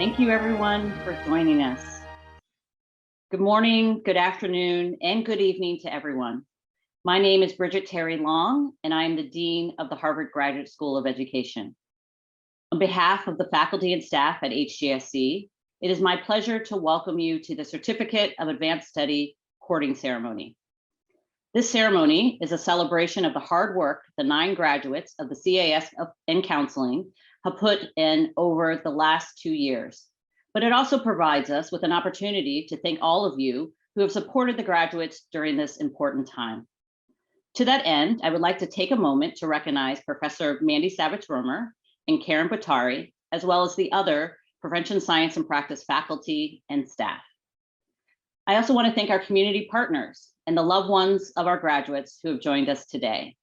Thank you everyone for joining us. Good morning, good afternoon, and good evening to everyone. My name is Bridget Terry Long, and I am the Dean of the Harvard Graduate School of Education. On behalf of the faculty and staff at HGSE, it is my pleasure to welcome you to the Certificate of Advanced Study courting ceremony. This ceremony is a celebration of the hard work the 9 graduates of the CAS in counseling have put in over the last 2 years. But it also provides us with an opportunity to thank all of you who have supported the graduates during this important time. To that end, I would like to take a moment to recognize Professor Mandy Savage-Romer and Karen Bottari, as well as the other Prevention Science and Practice faculty and staff. I also want to thank our community partners and the loved ones of our graduates who have joined us today.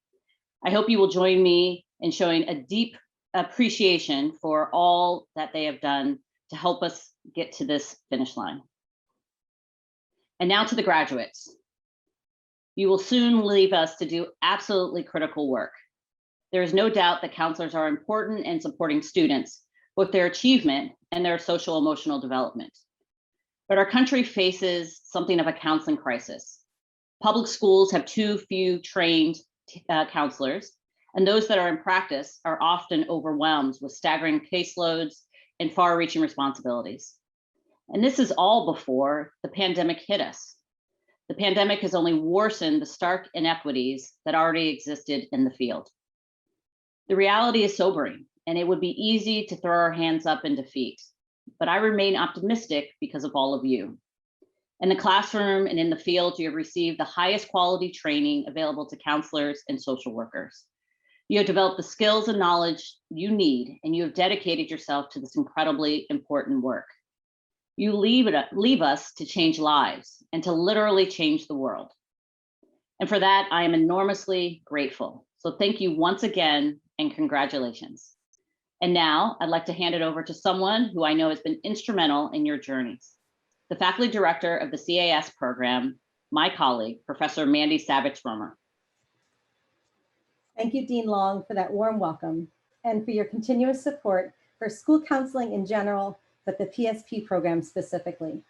I hope you will join me in showing a deep appreciation for all that they have done to help us get to this finish line. And now to the graduates. You will soon leave us to do absolutely critical work. There is no doubt that counselors are important in supporting students, both their achievement and their social emotional development. But our country faces something of a counseling crisis. Public schools have too few trained counselors, and those that are in practice are often overwhelmed with staggering caseloads and far-reaching responsibilities. And this is all before the pandemic hit us. The pandemic has only worsened the stark inequities that already existed in the field. The reality is sobering, and it would be easy to throw our hands up in defeat, but I remain optimistic because of all of you. In the classroom and in the field, you have received the highest quality training available to counselors and social workers. You have developed the skills and knowledge you need, and you have dedicated yourself to this incredibly important work. You leave us to change lives and to literally change the world. And for that, I am enormously grateful. So thank you once again, and congratulations. And now I'd like to hand it over to someone who I know has been instrumental in your journeys, the faculty director of the CAS program, my colleague, Professor Mandy Savage-Romer. Thank you, Dean Long, for that warm welcome and for your continuous support for school counseling in general, but the PSP program specifically.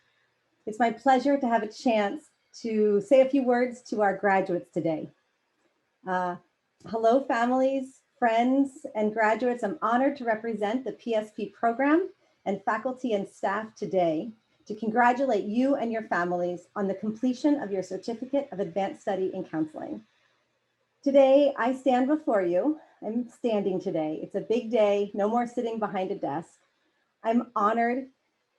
It's my pleasure to have a chance to say a few words to our graduates today. Hello, families, friends, and graduates. I'm honored to represent the PSP program and faculty and staff today to congratulate you and your families on the completion of your Certificate of Advanced Study in Counseling. Today, I stand before you. I'm standing today. It's a big day, no more sitting behind a desk. I'm honored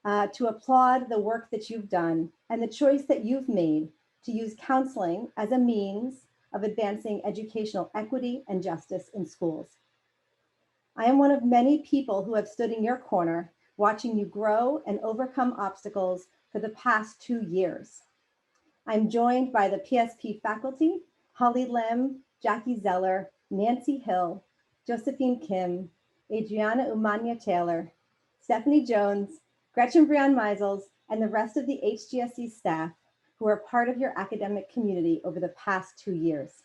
to applaud the work that you've done and the choice that you've made to use counseling as a means of advancing educational equity and justice in schools. I am one of many people who have stood in your corner, watching you grow and overcome obstacles for the past 2 years. I'm joined by the PSP faculty, Holly Lim, Jackie Zeller, Nancy Hill, Josephine Kim, Adriana Umanya Taylor, Stephanie Jones, Gretchen Brian Meisels, and the rest of the HGSE staff who are part of your academic community over the past 2 years.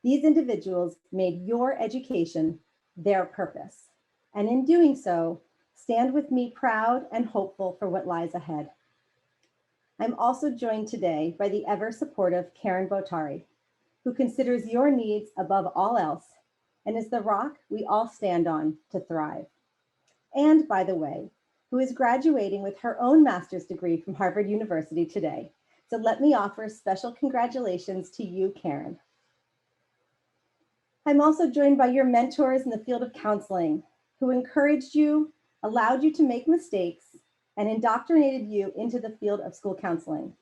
These individuals made your education their purpose, and in doing so, stand with me proud and hopeful for what lies ahead. I'm also joined today by the ever supportive Karen Bottari, who considers your needs above all else and is the rock we all stand on to thrive. And by the way, who is graduating with her own master's degree from Harvard University today. So let me offer special congratulations to you, Karen. I'm also joined by your mentors in the field of counseling, who encouraged you, allowed you to make mistakes, and indoctrinated you into the field of school counseling.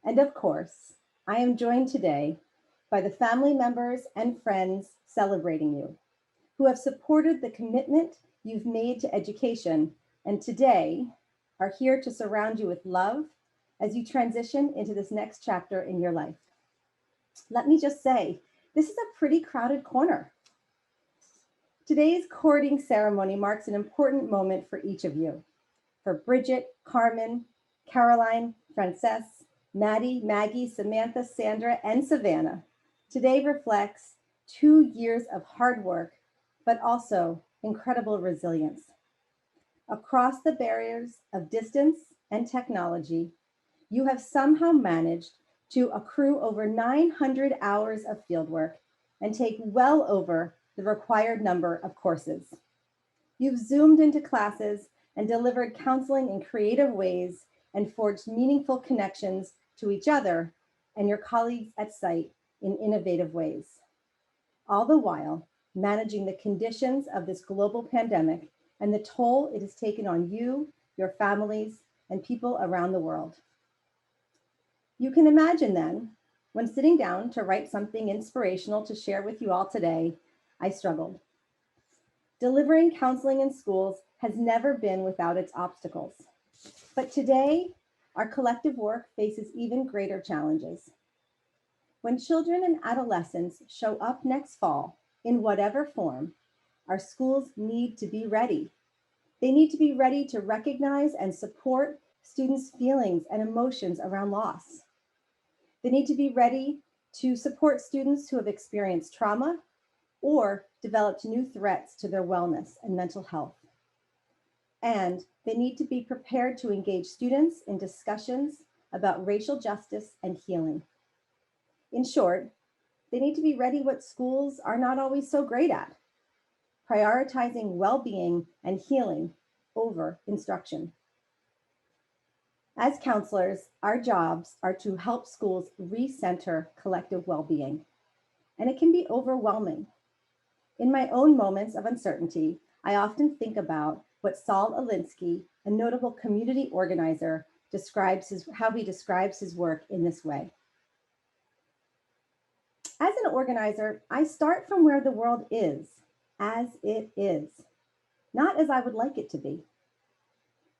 And of course, I am joined today by the family members and friends celebrating you, who have supported the commitment you've made to education, and today are here to surround you with love as you transition into this next chapter in your life. Let me just say, this is a pretty crowded corner. Today's courting ceremony marks an important moment for each of you. For Bridget, Carmen, Caroline, Frances, Maddie, Maggie, Samantha, Sandra, and Savannah, today reflects 2 years of hard work, but also incredible resilience. Across the barriers of distance and technology, you have somehow managed to accrue over 900 hours of fieldwork and take well over the required number of courses. You've zoomed into classes and delivered counseling in creative ways and forged meaningful connections to each other and your colleagues at site in innovative ways. All the while, managing the conditions of this global pandemic and the toll it has taken on you, your families, and people around the world. You can imagine then, when sitting down to write something inspirational to share with you all today, I struggled. Delivering counseling in schools has never been without its obstacles. But today, our collective work faces even greater challenges. When children and adolescents show up next fall, in whatever form, our schools need to be ready. They need to be ready to recognize and support students' feelings and emotions around loss. They need to be ready to support students who have experienced trauma or developed new threats to their wellness and mental health. And they need to be prepared to engage students in discussions about racial justice and healing. In short, they need to be ready what schools are not always so great at, prioritizing well-being and healing over instruction. As counselors, our jobs are to help schools recenter collective well-being, and it can be overwhelming. In my own moments of uncertainty, I often think about what Saul Alinsky, a notable community organizer, how he describes his work in this way. As an organizer, I start from where the world is, as it is, not as I would like it to be.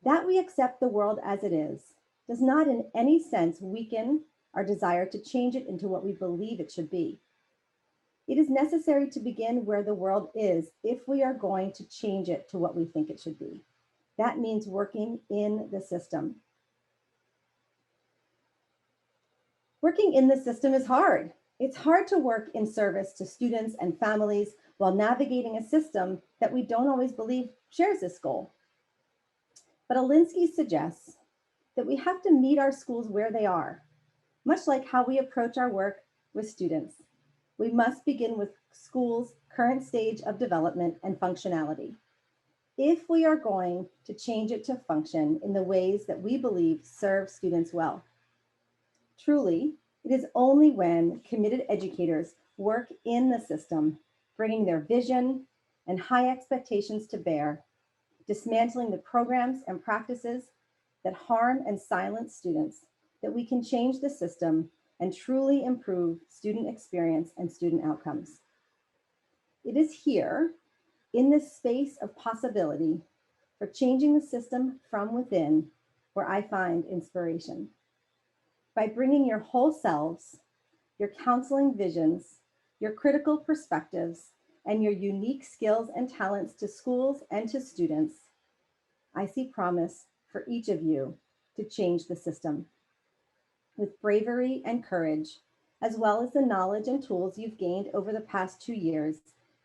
That we accept the world as it is does not in any sense weaken our desire to change it into what we believe it should be. It is necessary to begin where the world is if we are going to change it to what we think it should be. That means working in the system. Working in the system is hard. It's hard to work in service to students and families while navigating a system that we don't always believe shares this goal. But Alinsky suggests that we have to meet our schools where they are, much like how we approach our work with students. We must begin with schools' current stage of development and functionality, if we are going to change it to function in the ways that we believe serve students well. Truly, it is only when committed educators work in the system, bringing their vision and high expectations to bear, dismantling the programs and practices that harm and silence students, that we can change the system and truly improve student experience and student outcomes. It is here, in this space of possibility for changing the system from within, where I find inspiration. By bringing your whole selves, your counseling visions, your critical perspectives, and your unique skills and talents to schools and to students, I see promise for each of you to change the system. With bravery and courage, as well as the knowledge and tools you've gained over the past 2 years,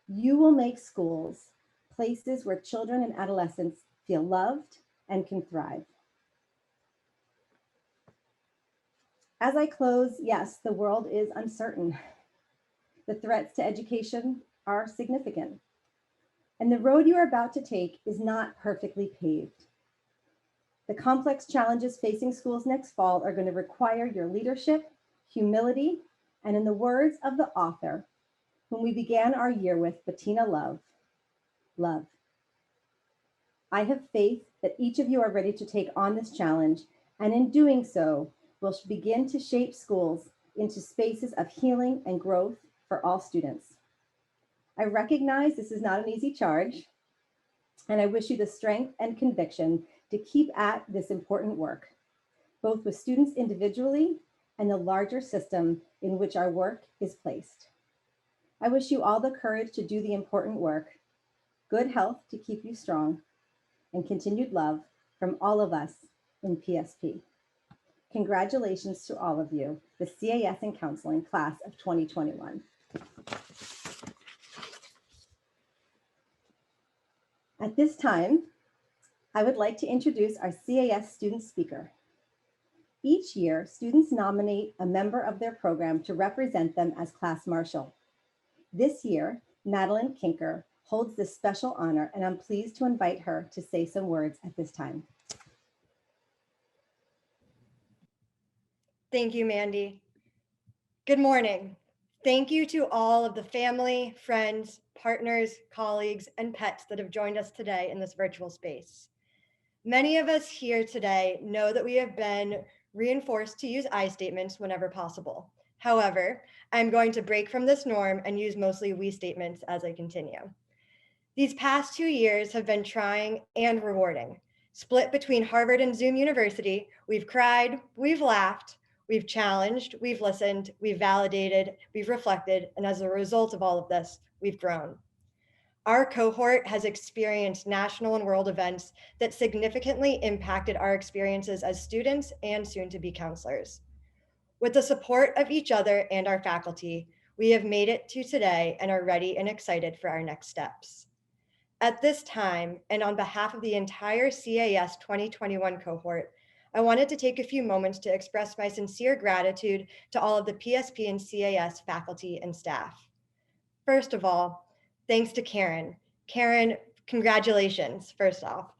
you will make schools places where children and adolescents feel loved and can thrive. As I close, yes, the world is uncertain. The threats to education are significant, and the road you are about to take is not perfectly paved. The complex challenges facing schools next fall are going to require your leadership, humility, and in the words of the author, whom we began our year with, Bettina Love, love. I have faith that each of you are ready to take on this challenge, and in doing so, will begin to shape schools into spaces of healing and growth for all students. I recognize this is not an easy charge, and I wish you the strength and conviction to keep at this important work, both with students individually and the larger system in which our work is placed. I wish you all the courage to do the important work, good health to keep you strong, and continued love from all of us in PSP. Congratulations to all of you, the CAS and Counseling Class of 2021. At this time, I would like to introduce our CAS student speaker. Each year, students nominate a member of their program to represent them as class marshal. This year, Madeline Kinker holds this special honor, and I'm pleased to invite her to say some words at this time. Thank you, Mandy. Good morning. Thank you to all of the family, friends, partners, colleagues, and pets that have joined us today in this virtual space. Many of us here today know that we have been reinforced to use I statements whenever possible. However, I'm going to break from this norm and use mostly we statements as I continue. These past 2 years have been trying and rewarding. Split between Harvard and Zoom University, we've cried, we've laughed, we've challenged, we've listened, we've validated, we've reflected, and as a result of all of this, we've grown. Our cohort has experienced national and world events that significantly impacted our experiences as students and soon-to-be counselors. With the support of each other and our faculty, we have made it to today and are ready and excited for our next steps. At this time, and on behalf of the entire CAS 2021 cohort, I wanted to take a few moments to express my sincere gratitude to all of the PSP and CAS faculty and staff. First of all, thanks to Karen. Karen, congratulations, first off.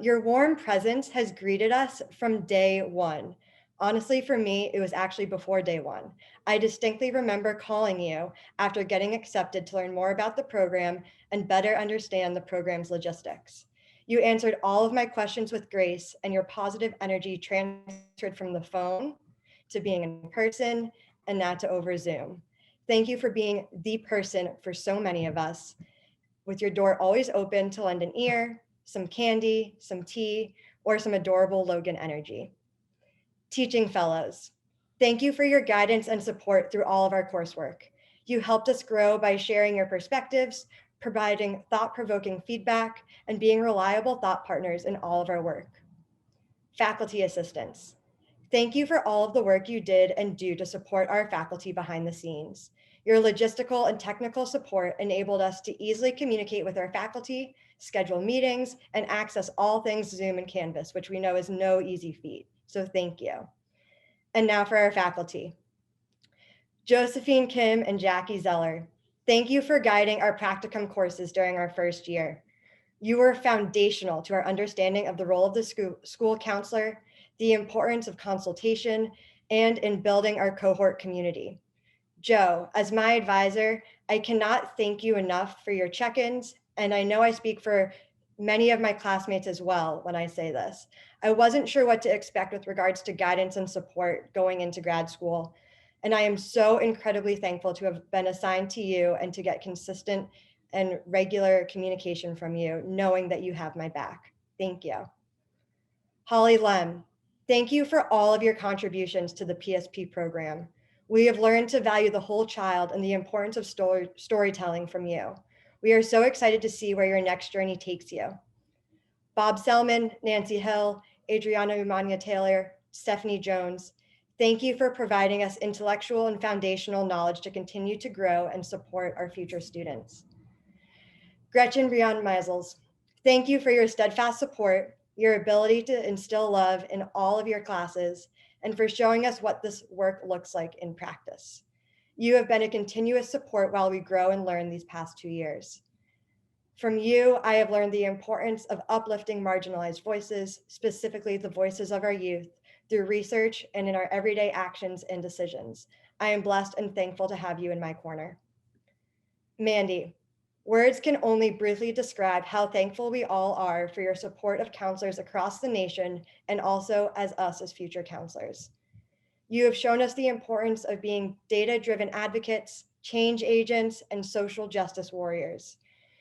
Your warm presence has greeted us from day one. Honestly, for me, it was actually before day one. I distinctly remember calling you after getting accepted to learn more about the program and better understand the program's logistics. You answered all of my questions with grace, and your positive energy transferred from the phone to being in person and now to over Zoom. Thank you for being the person for so many of us, with your door always open to lend an ear, some candy, some tea, or some adorable Logan energy. Teaching fellows, thank you for your guidance and support through all of our coursework. You helped us grow by sharing your perspectives, providing thought-provoking feedback, and being reliable thought partners in all of our work. Faculty assistants, thank you for all of the work you did and do to support our faculty behind the scenes. Your logistical and technical support enabled us to easily communicate with our faculty, schedule meetings, and access all things Zoom and Canvas, which we know is no easy feat. So thank you. And now for our faculty. Josephine Kim and Jackie Zeller, thank you for guiding our practicum courses during our first year. You were foundational to our understanding of the role of the school counselor, the importance of consultation, and in building our cohort community. Joe, as my advisor, I cannot thank you enough for your check-ins, and I know I speak for many of my classmates as well when I say this. I wasn't sure what to expect with regards to guidance and support going into grad school, and I am so incredibly thankful to have been assigned to you and to get consistent and regular communication from you, knowing that you have my back. Thank you. Holly Lem, thank you for all of your contributions to the PSP program. We have learned to value the whole child and the importance of storytelling from you. We are so excited to see where your next journey takes you. Bob Selman, Nancy Hill, Adriana Umania Taylor, Stephanie Jones, thank you for providing us intellectual and foundational knowledge to continue to grow and support our future students. Gretchen Brion Meisels, thank you for your steadfast support, your ability to instill love in all of your classes, and for showing us what this work looks like in practice. You have been a continuous support while we grow and learn these past 2 years. From you, I have learned the importance of uplifting marginalized voices, specifically the voices of our youth, through research and in our everyday actions and decisions. I am blessed and thankful to have you in my corner. Mandy, words can only briefly describe how thankful we all are for your support of counselors across the nation and also as us as future counselors. You have shown us the importance of being data-driven advocates, change agents, and social justice warriors.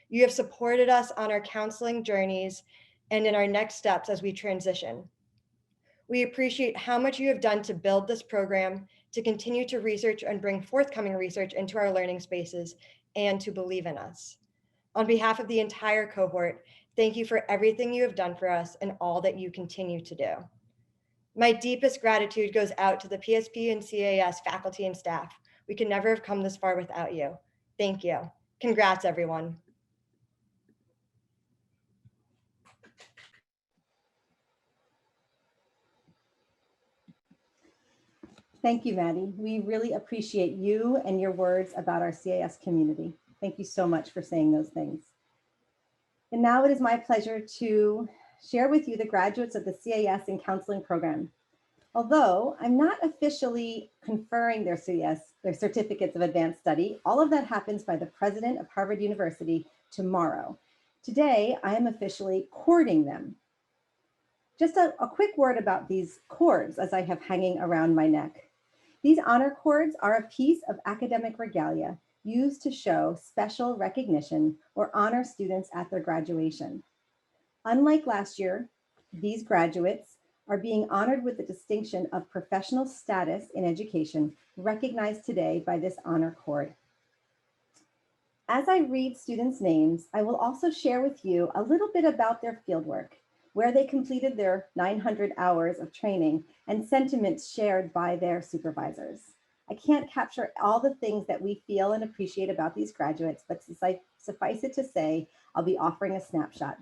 You have supported us on our counseling journeys and in our next steps as we transition. We appreciate how much you have done to build this program, to continue to research and bring forthcoming research into our learning spaces, and to believe in us. On behalf of the entire cohort, thank you for everything you have done for us and all that you continue to do. My deepest gratitude goes out to the PSP and CAS faculty and staff. We could never have come this far without you. Thank you. Congrats, everyone. Thank you, Maddie. We really appreciate you and your words about our CAS community. Thank you so much for saying those things. And now it is my pleasure to share with you the graduates of the CAS in Counseling program. Although I'm not officially conferring their certificates of advanced study, all of that happens by the president of Harvard University tomorrow. Today, I am officially courting them. Just a quick word about these cords as I have hanging around my neck. These honor cords are a piece of academic regalia used to show special recognition or honor students at their graduation. Unlike last year, these graduates are being honored with the distinction of professional status in education, recognized today by this honor cord. As I read students' names, I will also share with you a little bit about their fieldwork, where they completed their 900 hours of training and sentiments shared by their supervisors. I can't capture all the things that we feel and appreciate about these graduates, but suffice it to say, I'll be offering a snapshot.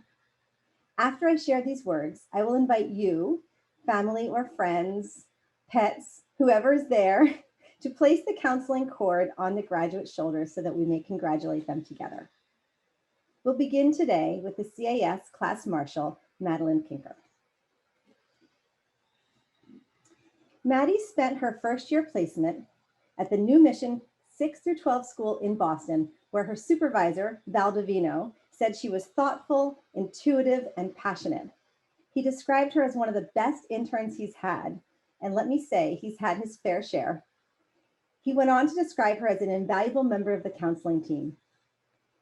After I share these words, I will invite you, family or friends, pets, whoever is there, to place the counseling cord on the graduate's shoulders so that we may congratulate them together. We'll begin today with the CAS Class Marshal, Madeline Kinker. Maddie spent her first year placement at the New Mission 6 through 12 school in Boston, where her supervisor, Val Divino, said she was thoughtful, intuitive, and passionate. He described her as one of the best interns he's had, and let me say, he's had his fair share. He went on to describe her as an invaluable member of the counseling team.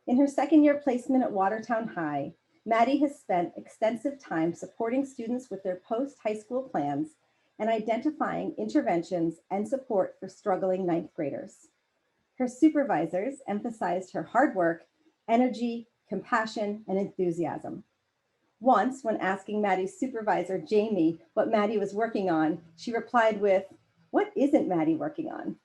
In her second year placement at Watertown High, Maddie has spent extensive time supporting students with their post-high school plans and identifying interventions and support for struggling ninth graders. Her supervisors emphasized her hard work, energy, compassion, and enthusiasm. Once, when asking Maddie's supervisor, Jamie, what Maddie was working on, she replied with, "What isn't Maddie working on?"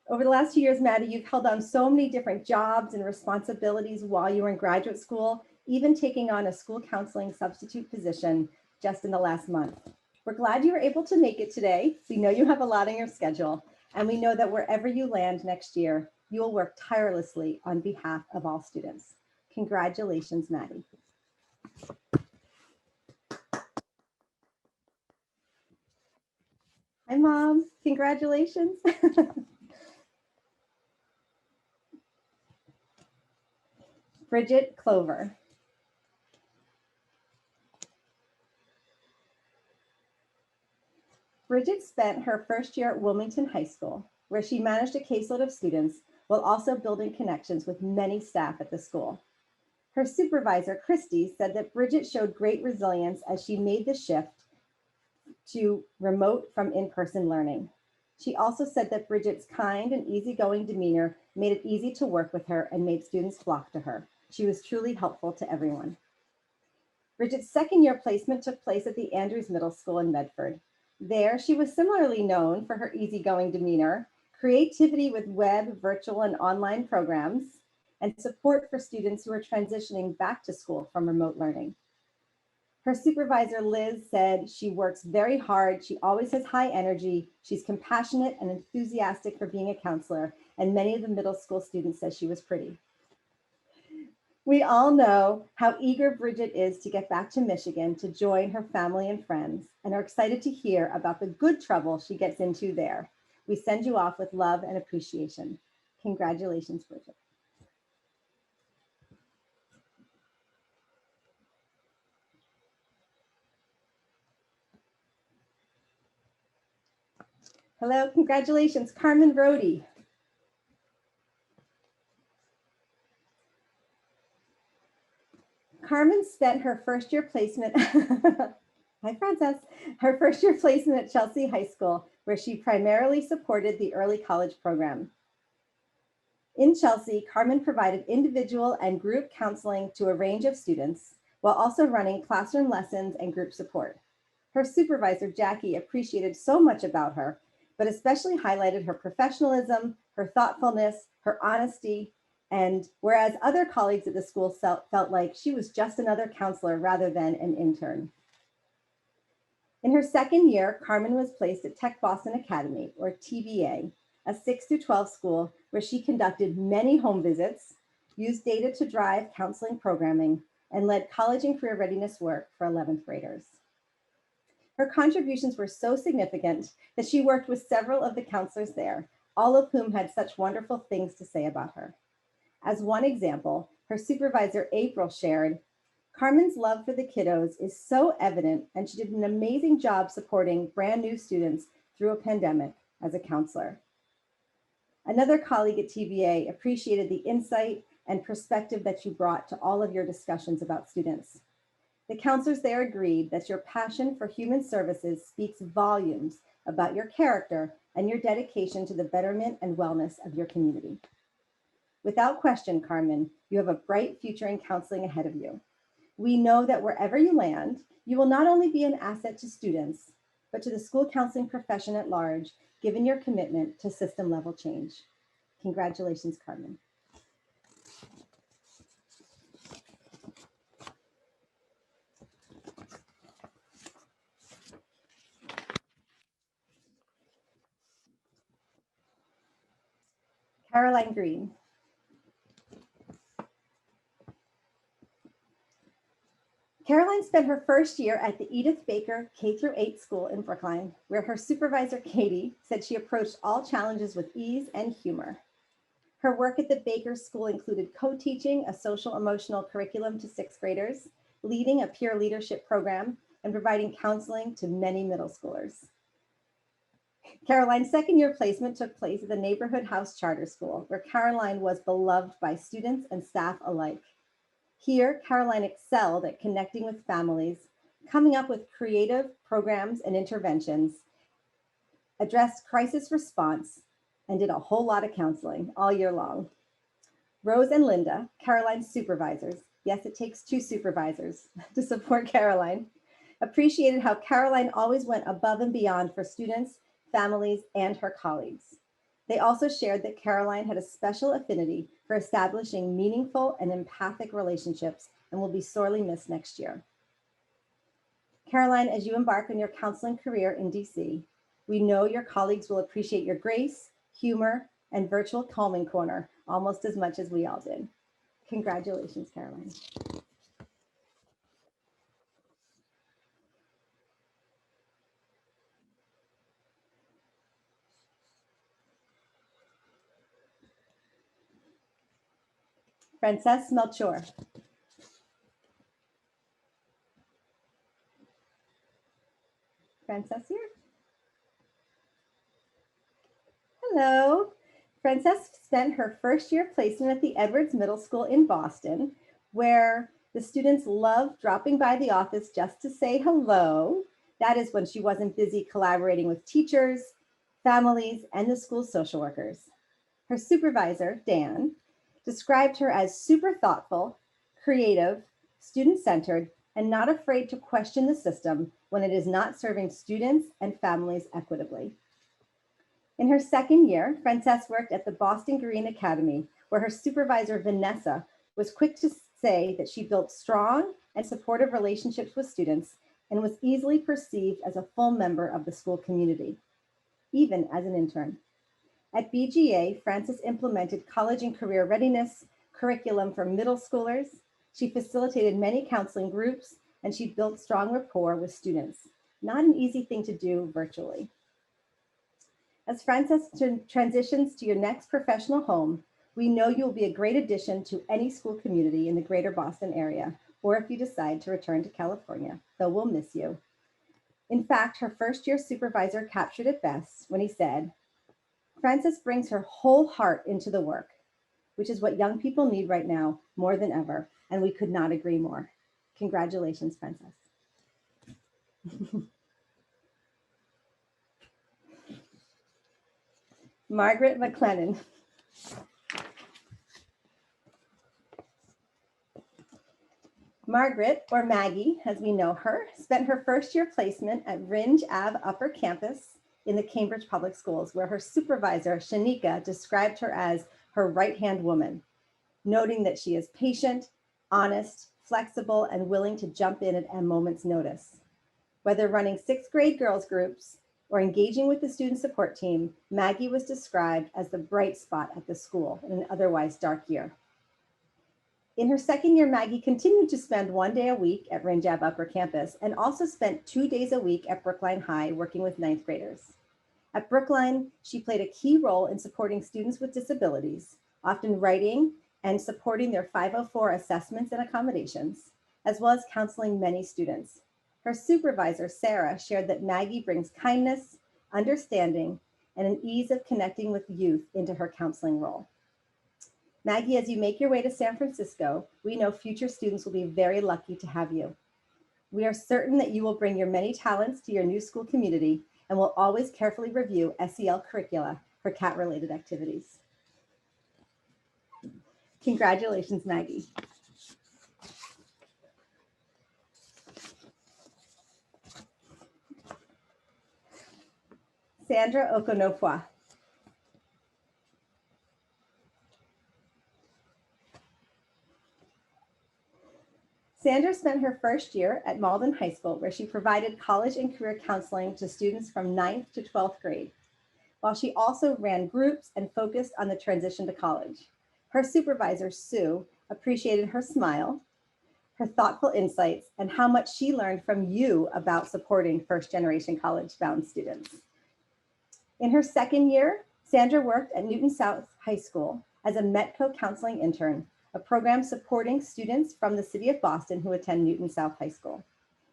Over the last 2 years, Maddie, you've held on so many different jobs and responsibilities while you were in graduate school, even taking on a school counseling substitute position just in the last month. We're glad you were able to make it today. We know you have a lot on your schedule, and we know that wherever you land next year, you will work tirelessly on behalf of all students. Congratulations, Maddie. Hi, Mom. Congratulations. Bridget Clover. Bridget spent her first year at Wilmington High School, where she managed a caseload of students while also building connections with many staff at the school. Her supervisor, Christy, said that Bridget showed great resilience as she made the shift to remote from in-person learning. She also said that Bridget's kind and easygoing demeanor made it easy to work with her and made students flock to her. She was truly helpful to everyone. Bridget's second year placement took place at the Andrews Middle School in Medford. There, she was similarly known for her easygoing demeanor, creativity with web, virtual, and online programs, and support for students who are transitioning back to school from remote learning. Her supervisor, Liz, said she works very hard. She always has high energy. She's compassionate and enthusiastic for being a counselor, and many of the middle school students said she was pretty. We all know how eager Bridget is to get back to Michigan to join her family and friends, and are excited to hear about the good trouble she gets into there. We send you off with love and appreciation. Congratulations, Bridget. Hello, congratulations, Carmen Rhodes. Carmen spent her first year placement, hi Frances, her first year placement at Chelsea High School, where she primarily supported the early college program. In Chelsea, Carmen provided individual and group counseling to a range of students, while also running classroom lessons and group support. Her supervisor, Jackie, appreciated so much about her, but especially highlighted her professionalism, her thoughtfulness, her honesty, and whereas other colleagues at the school felt like she was just another counselor rather than an intern. In her second year, Carmen was placed at Tech Boston Academy, or TBA, a 6 through 12 school where she conducted many home visits, used data to drive counseling programming, and led college and career readiness work for 11th graders. Her contributions were so significant that she worked with several of the counselors there, all of whom had such wonderful things to say about her. As one example, her supervisor, April, shared, "Carmen's love for the kiddos is so evident, and she did an amazing job supporting brand new students through a pandemic as a counselor." Another colleague at TBA appreciated the insight and perspective that you brought to all of your discussions about students. The counselors there agreed that your passion for human services speaks volumes about your character and your dedication to the betterment and wellness of your community. Without question, Carmen, you have a bright future in counseling ahead of you. We know that wherever you land, you will not only be an asset to students, but to the school counseling profession at large, given your commitment to system-level change. Congratulations, Carmen. Caroline Green. Caroline spent her first year at the Edith Baker K-8 school in Brookline, where her supervisor, Katie, said she approached all challenges with ease and humor. Her work at the Baker School included co-teaching a social emotional curriculum to 6th graders, leading a peer leadership program, and providing counseling to many middle schoolers. Caroline's second year placement took place at the Neighborhood House Charter School, where Caroline was beloved by students and staff alike. Here, Caroline excelled at connecting with families, coming up with creative programs and interventions, addressed crisis response, and did a whole lot of counseling all year long. Rose and Linda, Caroline's supervisors, yes, it takes 2 supervisors to support Caroline, appreciated how Caroline always went above and beyond for students, families, and her colleagues. They also shared that Caroline had a special affinity for establishing meaningful and empathic relationships and will be sorely missed next year. Caroline, as you embark on your counseling career in DC, we know your colleagues will appreciate your grace, humor, and virtual calming corner almost as much as we all did. Congratulations, Caroline. Princess Melchor. Princess here? Hello. Princess spent her first year placement at the Edwards Middle School in Boston, where the students loved dropping by the office just to say hello. That is when she wasn't busy collaborating with teachers, families, and the school's social workers. Her supervisor, Dan, described her as super thoughtful, creative, student-centered, and not afraid to question the system when it is not serving students and families equitably. In her second year, Princess worked at the Boston Green Academy, where her supervisor, Vanessa, was quick to say that she built strong and supportive relationships with students and was easily perceived as a full member of the school community, even as an intern. At BGA, Frances implemented college and career readiness curriculum for middle schoolers. She facilitated many counseling groups, and she built strong rapport with students. Not an easy thing to do virtually. As Frances transitions to your next professional home, we know you will be a great addition to any school community in the greater Boston area, or if you decide to return to California, though we'll miss you. In fact, her first year supervisor captured it best when he said, "Frances brings her whole heart into the work, which is what young people need right now more than ever, and we could not agree more." Congratulations, Frances. Margaret McLennan. Margaret, or Maggie, as we know her, spent her first year placement at Ringe Ave Upper Campus in the Cambridge Public Schools, where her supervisor, Shanika, described her as her right-hand woman, noting that she is patient, honest, flexible, and willing to jump in at a moment's notice. Whether running sixth grade girls groups or engaging with the student support team, Maggie was described as the bright spot at the school in an otherwise dark year. In her second year, Maggie continued to spend 1 day a week at Rinjab Upper Campus and also spent 2 days a week at Brookline High working with ninth graders. At Brookline, she played a key role in supporting students with disabilities, often writing and supporting their 504 assessments and accommodations, as well as counseling many students. Her supervisor, Sarah, shared that Maggie brings kindness, understanding, and an ease of connecting with youth into her counseling role. Maggie, as you make your way to San Francisco, we know future students will be very lucky to have you. We are certain that you will bring your many talents to your new school community and will always carefully review SEL curricula for CAT-related activities. Congratulations, Maggie. Sandra Okonopoia. Sandra spent her first year at Malden High School, where she provided college and career counseling to students from 9th to 12th grade, while she also ran groups and focused on the transition to college. Her supervisor, Sue, appreciated her smile, her thoughtful insights, and how much she learned from you about supporting first-generation college-bound students. In her second year, Sandra worked at Newton South High School as a Metco counseling intern, a program supporting students from the city of Boston who attend Newton South High School.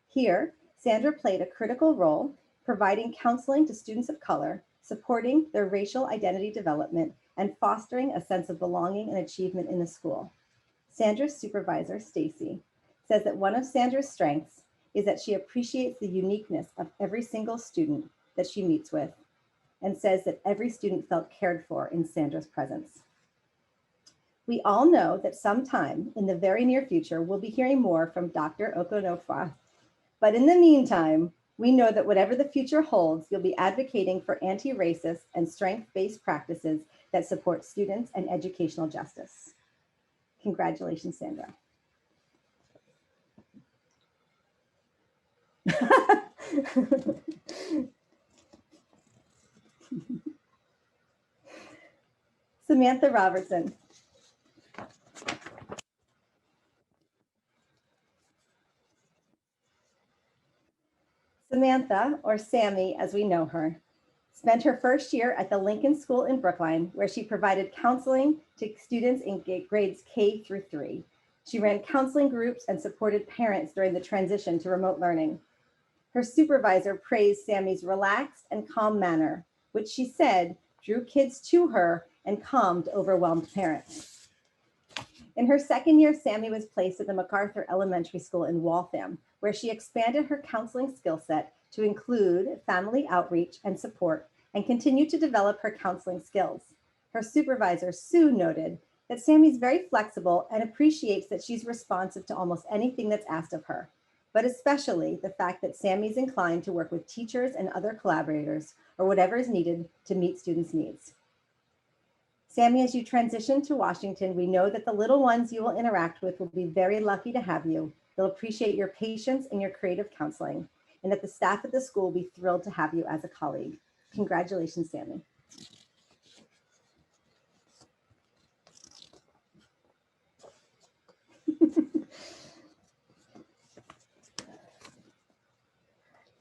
Here, Sandra played a critical role providing counseling to students of color, supporting their racial identity development, and fostering a sense of belonging and achievement in the school. Sandra's supervisor, Stacy, says that one of Sandra's strengths is that she appreciates the uniqueness of every single student that she meets with, and says that every student felt cared for in Sandra's presence. We all know that sometime in the very near future, we'll be hearing more from Dr. Okonopoia. But in the meantime, we know that whatever the future holds, you'll be advocating for anti-racist and strength-based practices that support students and educational justice. Congratulations, Sandra. Samantha Robertson. Samantha, or Sammy as we know her, spent her first year at the Lincoln School in Brookline, where she provided counseling to students in grades K through 3. She ran counseling groups and supported parents during the transition to remote learning. Her supervisor praised Sammy's relaxed and calm manner, which she said drew kids to her and calmed overwhelmed parents. In her second year, Sammy was placed at the MacArthur Elementary School in Waltham, where she expanded her counseling skill set to include family outreach and support and continued to develop her counseling skills. Her supervisor, Sue, noted that Sammy's very flexible and appreciates that she's responsive to almost anything that's asked of her, but especially the fact that Sammy's inclined to work with teachers and other collaborators or whatever is needed to meet students' needs. Sammy, as you transition to Washington, we know that the little ones you will interact with will be very lucky to have you. They'll appreciate your patience and your creative counseling, and that the staff at the school will be thrilled to have you as a colleague. Congratulations, Sammy.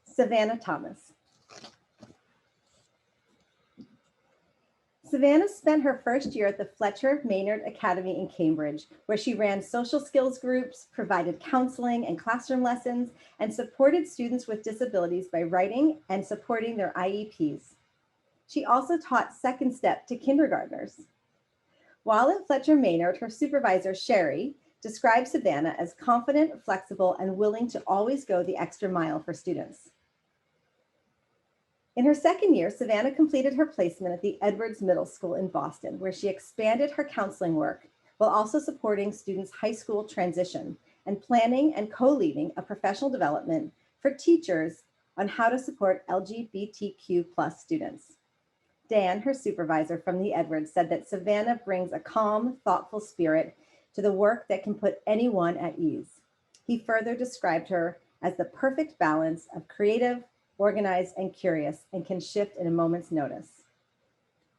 Savannah Thomas. Savannah spent her first year at the Fletcher Maynard Academy in Cambridge, where she ran social skills groups, provided counseling and classroom lessons, and supported students with disabilities by writing and supporting their IEPs. She also taught Second Step to kindergartners. While at Fletcher Maynard, her supervisor, Sherry, described Savannah as confident, flexible, and willing to always go the extra mile for students. In her second year, Savannah completed her placement at the Edwards Middle School in Boston, where she expanded her counseling work while also supporting students' high school transition and planning and co-leading a professional development for teachers on how to support LGBTQ+ students. Dan, her supervisor from the Edwards, said that Savannah brings a calm, thoughtful spirit to the work that can put anyone at ease. He further described her as the perfect balance of creative, organized, and curious, and can shift in a moment's notice.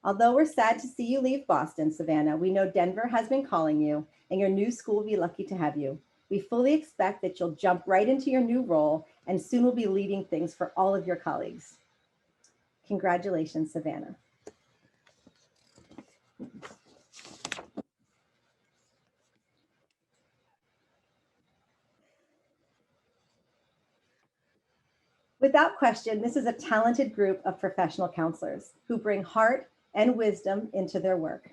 Although we're sad to see you leave Boston, Savannah, we know Denver has been calling you, and your new school will be lucky to have you. We fully expect that you'll jump right into your new role and soon will be leading things for all of your colleagues. Congratulations, Savannah. Without question, this is a talented group of professional counselors who bring heart and wisdom into their work.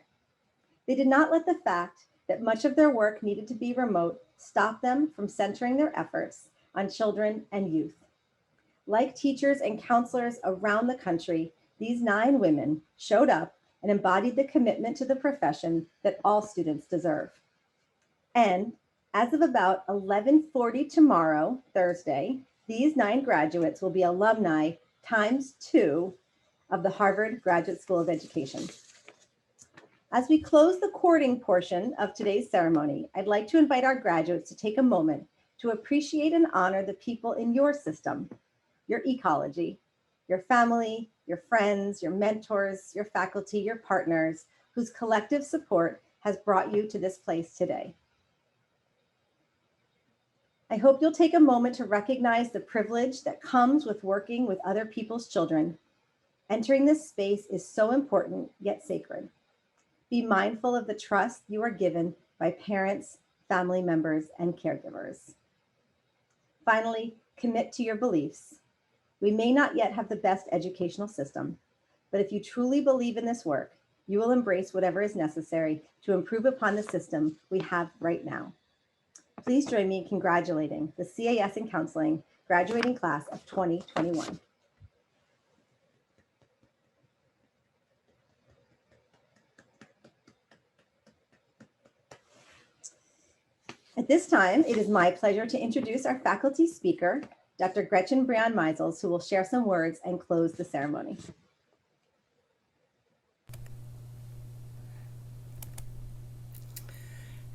They did not let the fact that much of their work needed to be remote stop them from centering their efforts on children and youth. Like teachers and counselors around the country, these 9 women showed up and embodied the commitment to the profession that all students deserve. And as of about 11:40 tomorrow, Thursday, these 9 graduates will be alumni ×2 of the Harvard Graduate School of Education. As we close the courting portion of today's ceremony, I'd like to invite our graduates to take a moment to appreciate and honor the people in your system, your ecology, your family, your friends, your mentors, your faculty, your partners, whose collective support has brought you to this place today. I hope you'll take a moment to recognize the privilege that comes with working with other people's children. Entering this space is so important, yet sacred. Be mindful of the trust you are given by parents, family members, and caregivers. Finally, commit to your beliefs. We may not yet have the best educational system, but if you truly believe in this work, you will embrace whatever is necessary to improve upon the system we have right now. Please join me in congratulating the CAS in Counseling graduating class of 2021. At this time, it is my pleasure to introduce our faculty speaker, Dr. Gretchen Breon-Meisels, who will share some words and close the ceremony.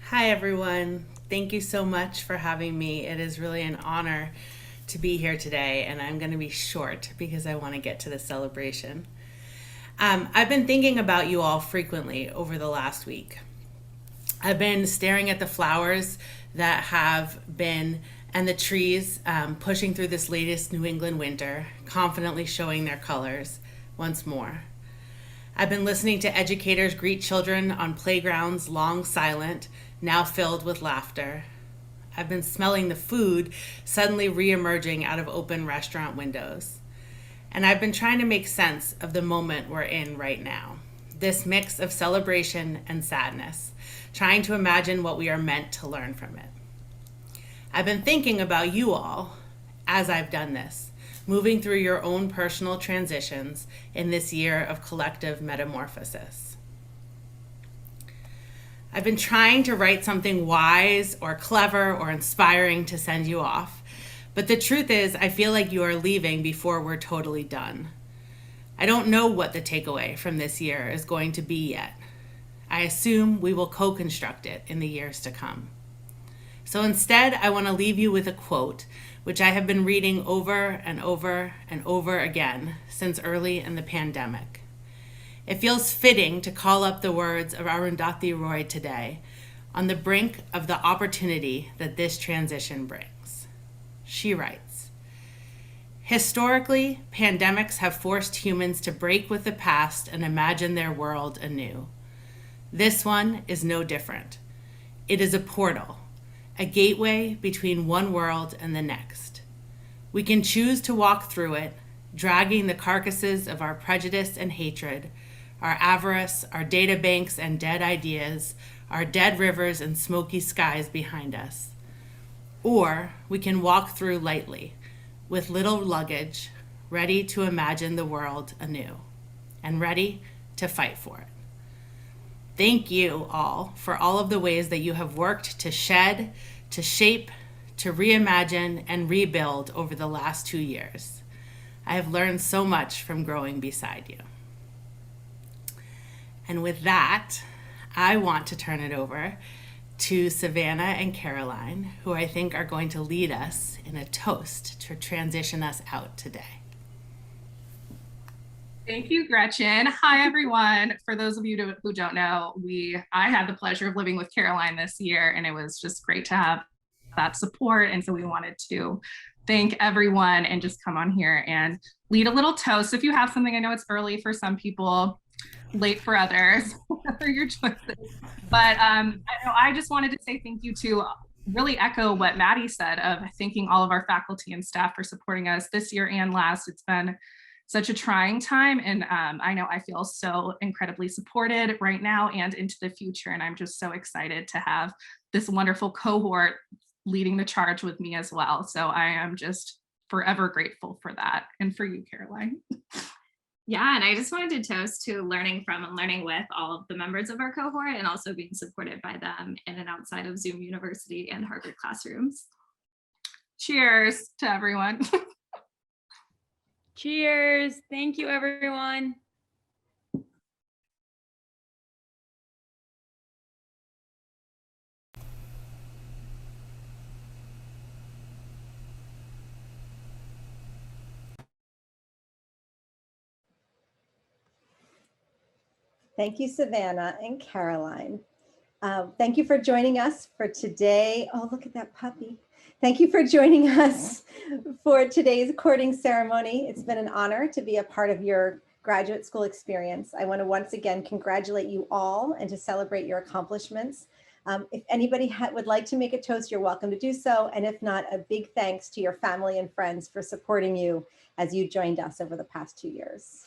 Hi, everyone. Thank you so much for having me. It is really an honor to be here today, and I'm going to be short because I want to get to the celebration. I've been thinking about you all frequently over the last week. I've been staring at the flowers that have been and the trees pushing through this latest New England winter, confidently showing their colors once more. I've been listening to educators greet children on playgrounds long silent, now filled with laughter. I've been smelling the food suddenly re-emerging out of open restaurant windows. And I've been trying to make sense of the moment we're in right now. This mix of celebration and sadness, trying to imagine what we are meant to learn from it. I've been thinking about you all as I've done this, moving through your own personal transitions in this year of collective metamorphosis. I've been trying to write something wise or clever or inspiring to send you off, but the truth is I feel like you are leaving before we're totally done. I don't know what the takeaway from this year is going to be yet. I assume we will co-construct it in the years to come. So instead, I want to leave you with a quote, which I have been reading over and over and over again since early in the pandemic. It feels fitting to call up the words of Arundhati Roy today on the brink of the opportunity that this transition brings. She writes, "Historically, pandemics have forced humans to break with the past and imagine their world anew. This one is no different. It is a portal, a gateway between one world and the next. We can choose to walk through it, dragging the carcasses of our prejudice and hatred, our avarice, our data banks and dead ideas, our dead rivers and smoky skies behind us. Or we can walk through lightly, with little luggage, ready to imagine the world anew, and ready to fight for it." Thank you all for all of the ways that you have worked to shed, to shape, to reimagine, and rebuild over the last 2 years. I have learned so much from growing beside you. And with that, I want to turn it over to Savannah and Caroline, who I think are going to lead us in a toast to transition us out today. Thank you, Gretchen. Hi, everyone. For those of you who don't know, I had the pleasure of living with Caroline this year, and it was just great to have that support. And so we wanted to thank everyone and just come on here and lead a little toast. If you have something, I know it's early for some people, late for others, for your choices. But I just wanted to say thank you to really echo what Maddie said of thanking all of our faculty and staff for supporting us this year and last. It's been such a trying time. And I know I feel so incredibly supported right now and into the future. And I'm just so excited to have this wonderful cohort leading the charge with me as well. So I am just forever grateful for that. And for you, Caroline. Yeah, and I just wanted to toast to learning from and learning with all of the members of our cohort and also being supported by them in and outside of Zoom University and Harvard classrooms. Cheers to everyone. Cheers. Thank you, everyone. Thank you, Savannah and Caroline. Thank you for joining us for today. Oh, look at that puppy. Thank you for joining us for today's courting ceremony. It's been an honor to be a part of your graduate school experience. I want to once again congratulate you all and to celebrate your accomplishments. If anybody would like to make a toast, you're welcome to do so. And if not, a big thanks to your family and friends for supporting you as you joined us over the past 2 years.